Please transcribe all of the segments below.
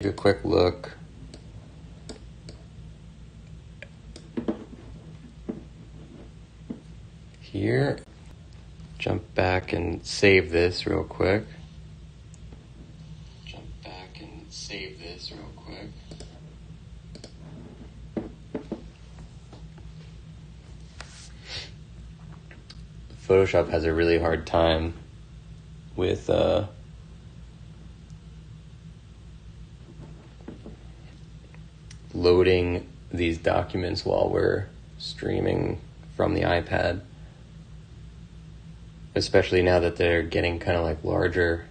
Take a quick look. Here. Jump back and save this real quick. Photoshop has a really hard time with loading these documents while we're streaming from the iPad, especially now that they're getting kind of like larger.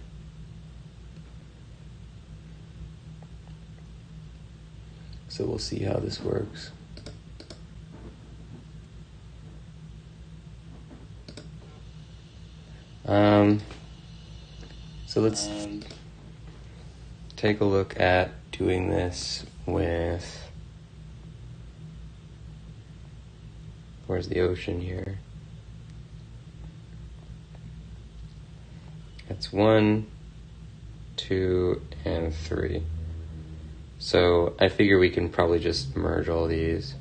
So we'll see how this works. So let's take a look at doing this with, where's the ocean here? That's 1, 2, and 3. So I figure we can probably just merge all these.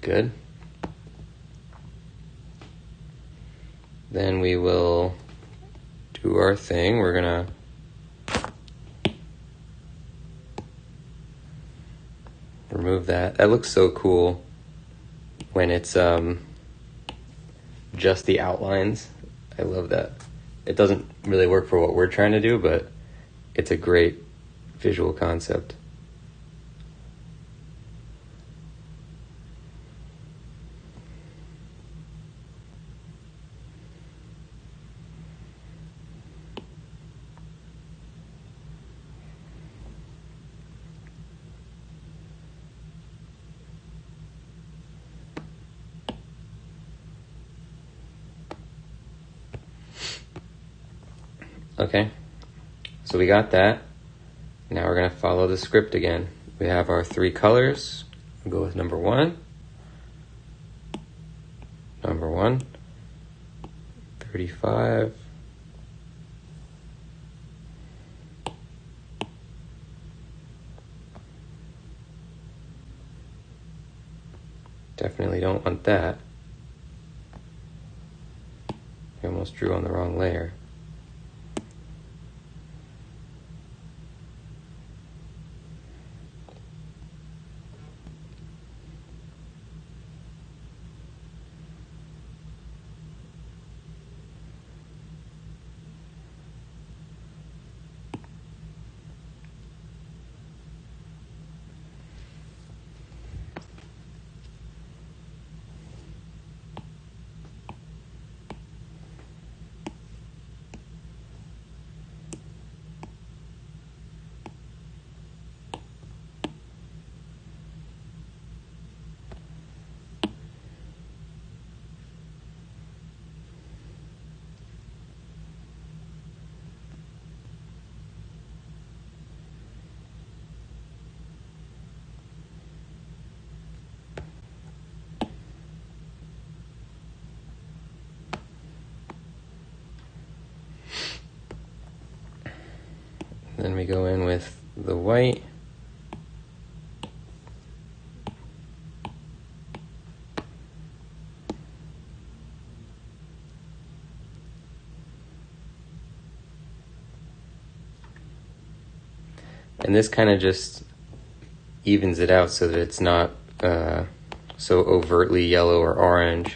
Good. Then we will do our thing. We're gonna remove that. That looks so cool when it's just the outlines. I love that. It doesn't really work for what we're trying to do, but it's a great visual concept. Okay, so we got that. Now we're going to follow the script again. We have our 3 colors. We'll go with number 1. Number 1. 35. Definitely don't want that. I almost drew on the wrong layer. Then we go in with the white. And this kind of just evens it out so that it's not so overtly yellow or orange.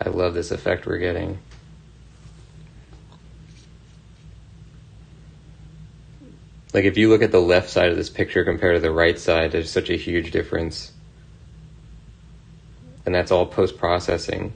I love this effect we're getting. Like if you look at the left side of this picture compared to the right side, there's such a huge difference. And that's all post-processing.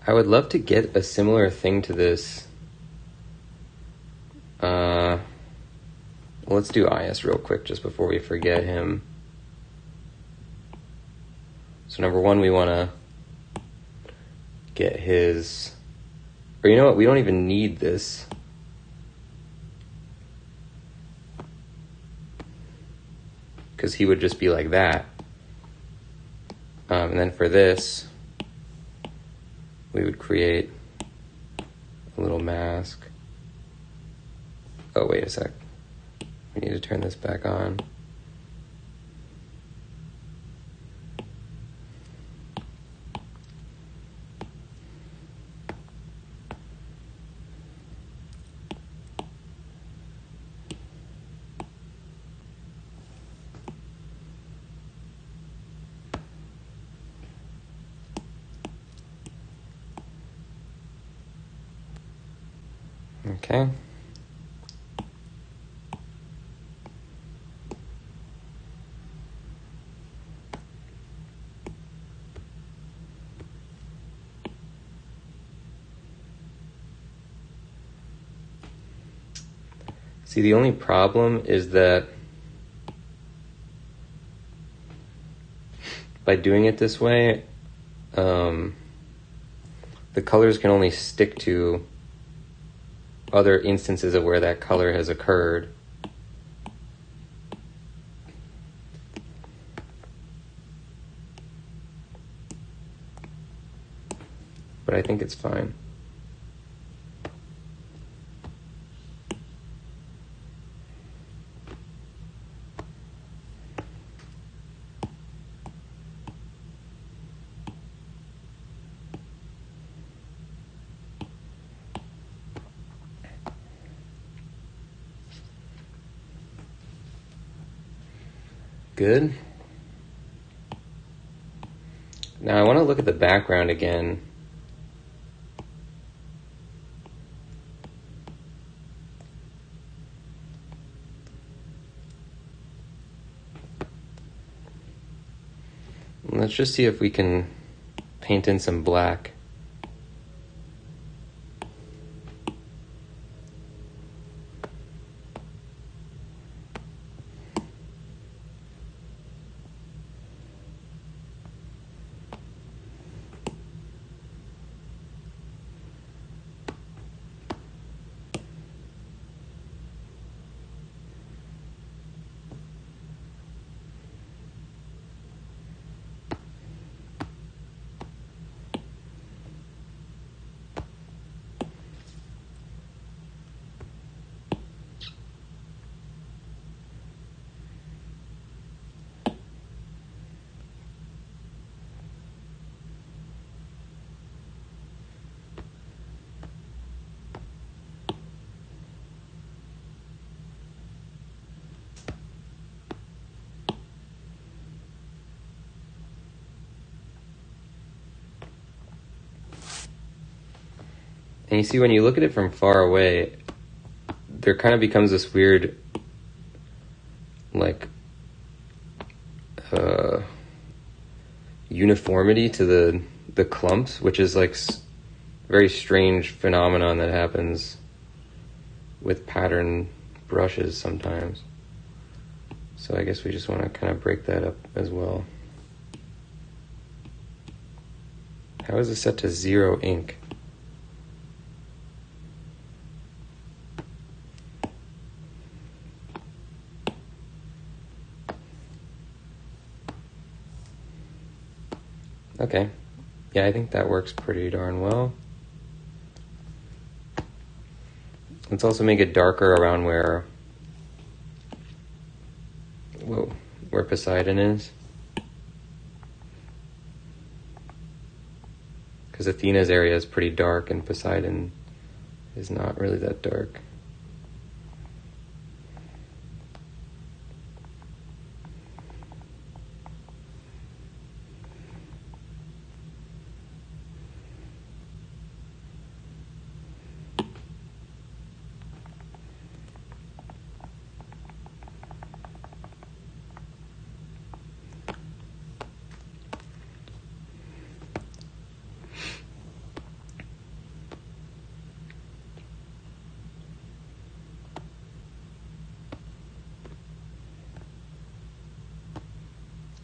I would love to get a similar thing to this. Let's do IS real quick just before we forget him. So number one, we want to get his, or you know what, we don't even need this. Because he would just be like that. And then for this, we would create a little mask. Oh, wait a sec. We need to turn this back on. Okay. See, the only problem is that by doing it this way, the colors can only stick to other instances of where that color has occurred. But I think it's fine. Good. Now I want to look at the background again. Let's just see if we can paint in some black. And you see, when you look at it from far away, there kind of becomes this weird, like, uniformity to the clumps, which is like very strange phenomenon that happens with pattern brushes sometimes. So I guess we just want to kind of break that up as well. How is it set to 0 ink? Okay, yeah, I think that works pretty darn well. Let's also make it darker around where Poseidon is. Because Athena's area is pretty dark and Poseidon is not really that dark.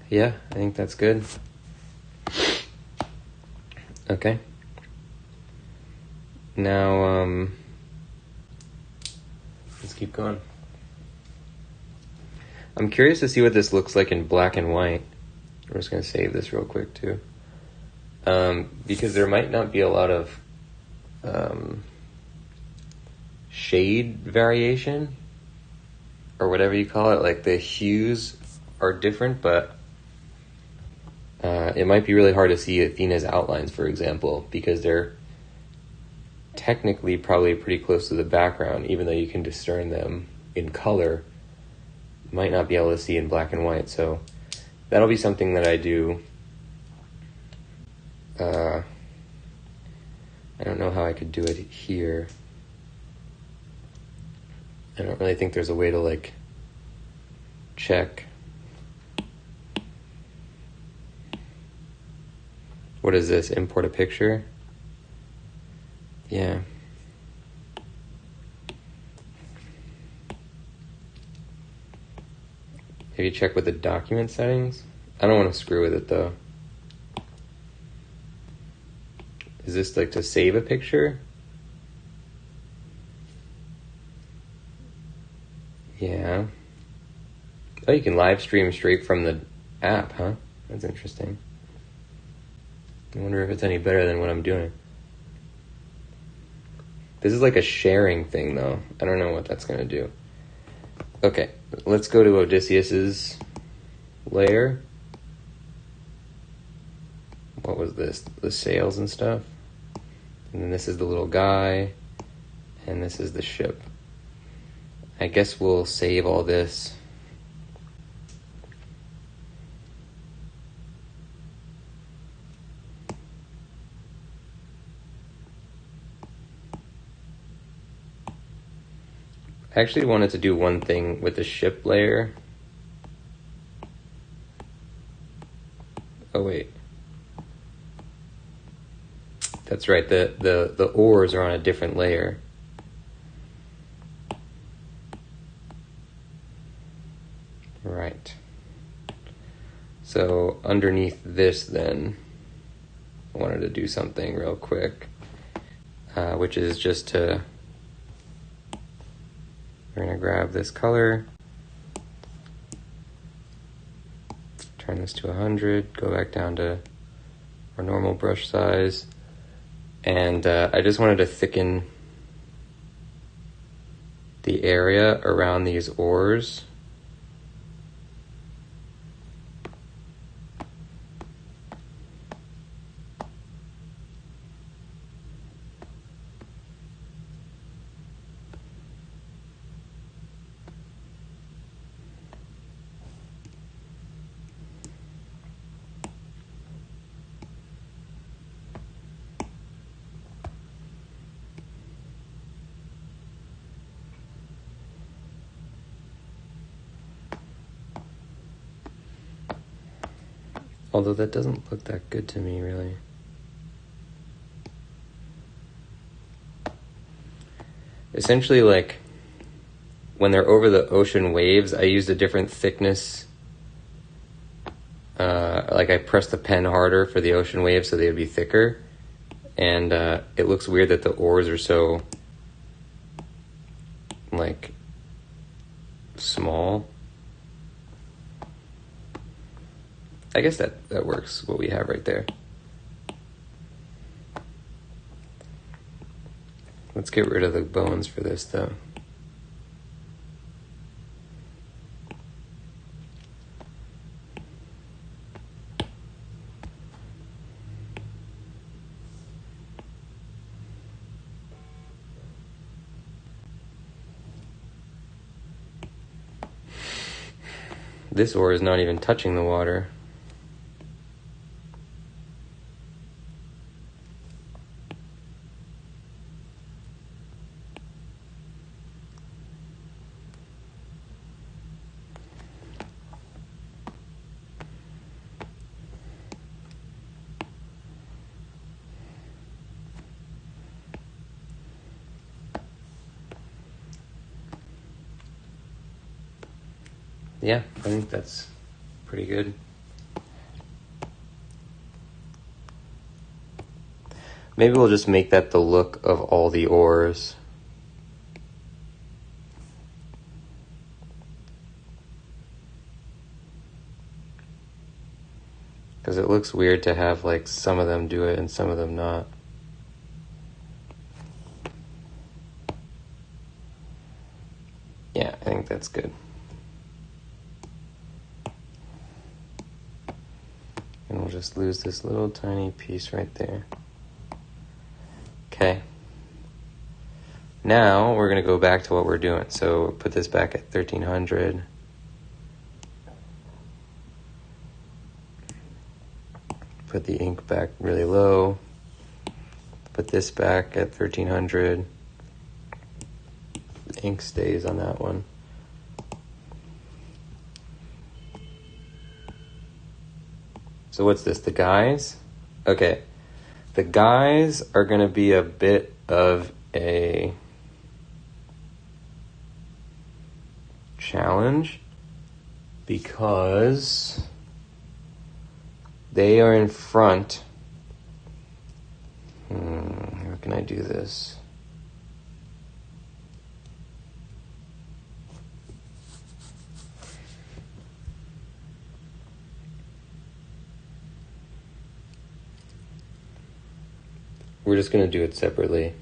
yeah, I think that's good. Okay. Now, let's keep going. I'm curious to see what this looks like in black and white. I'm just going to save this real quick, too. Because there might not be a lot of shade variation, or whatever you call it. Like, the hues are different, but it might be really hard to see Athena's outlines, for example, because they're technically probably pretty close to the background, even though you can discern them in color. You might not be able to see in black and white, so that'll be something that I do. I don't know how I could do it here. I don't really think there's a way to, like, check. What is this? Import a picture? Yeah. Maybe check with the document settings? I don't want to screw with it, though. Is this, like, to save a picture? Yeah. Oh, you can live stream straight from the app, huh? That's interesting. I wonder if it's any better than what I'm doing. This is like a sharing thing, though. I don't know what that's going to do. Okay, let's go to Odysseus's layer. What was this? The sails and stuff. And then this is the little guy. And this is the ship. I guess we'll save all this. I actually wanted to do one thing with the ship layer. Oh wait. That's right, the oars are on a different layer. Right. So underneath this then, I wanted to do something real quick, which is just to, we're going to grab this color, turn this to 100, go back down to our normal brush size, and I just wanted to thicken the area around these oars. Although that doesn't look that good to me, really. Essentially, like, when they're over the ocean waves, I used a different thickness. Like, I pressed the pen harder for the ocean waves so they would be thicker. And it looks weird that the oars are so, like, small. I guess that works, what we have right there. Let's get rid of the bones for this, though. This oar is not even touching the water. Yeah, I think that's pretty good. Maybe we'll just make that the look of all the oars. Because it looks weird to have like some of them do it and some of them not. Yeah, I think that's good. And we'll just lose this little tiny piece right there. Okay. Now we're going to go back to what we're doing. So put this back at 1300. Put the ink back really low. Put this back at 1300. The ink stays on that one. So what's this, the guys? Okay, the guys are going to be a bit of a challenge because they are in front. How can I do this? We're just going to do it separately.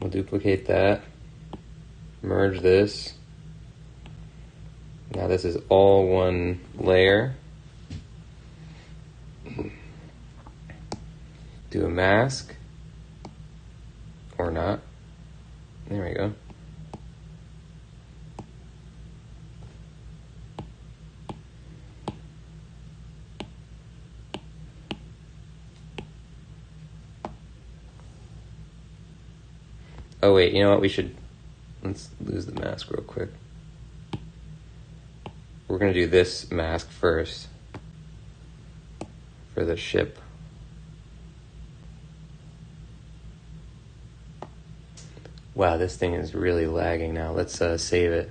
We'll duplicate that. Merge this. Now this is all one layer. Do a mask. Or not. There we go. Oh wait, you know what, let's lose the mask real quick. We're gonna do this mask first for the ship. Wow, this thing is really lagging now. Let's save it.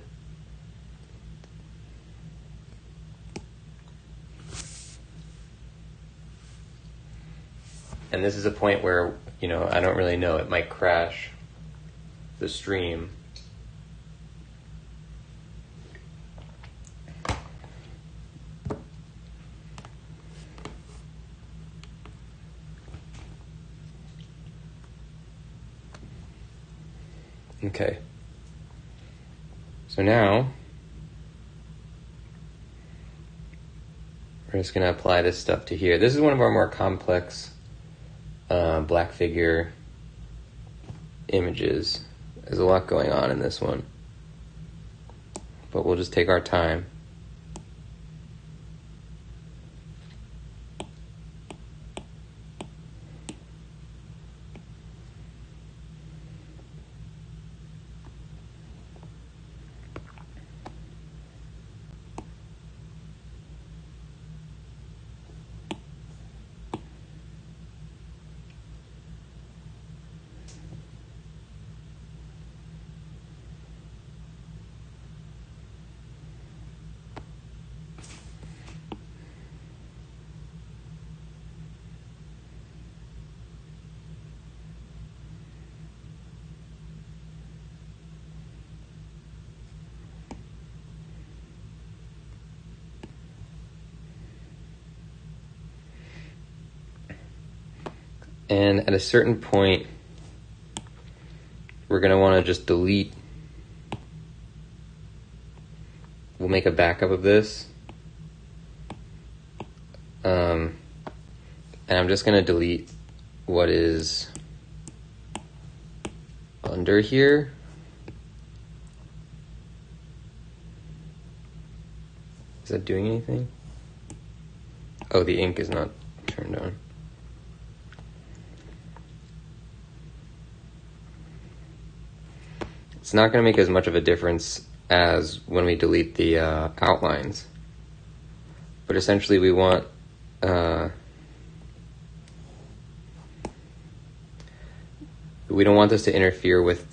And this is a point where, I don't really know, it might crash the stream. Okay. So now we're just going to apply this stuff to here. This is one of our more complex black figure images. There's a lot going on in this one, but we'll just take our time. And at a certain point, we're going to want to just delete. We'll make a backup of this. And I'm just going to delete what is under here. Is that doing anything? Oh, the ink is not turned on. It's not going to make as much of a difference as when we delete the outlines. But essentially we want we don't want this to interfere with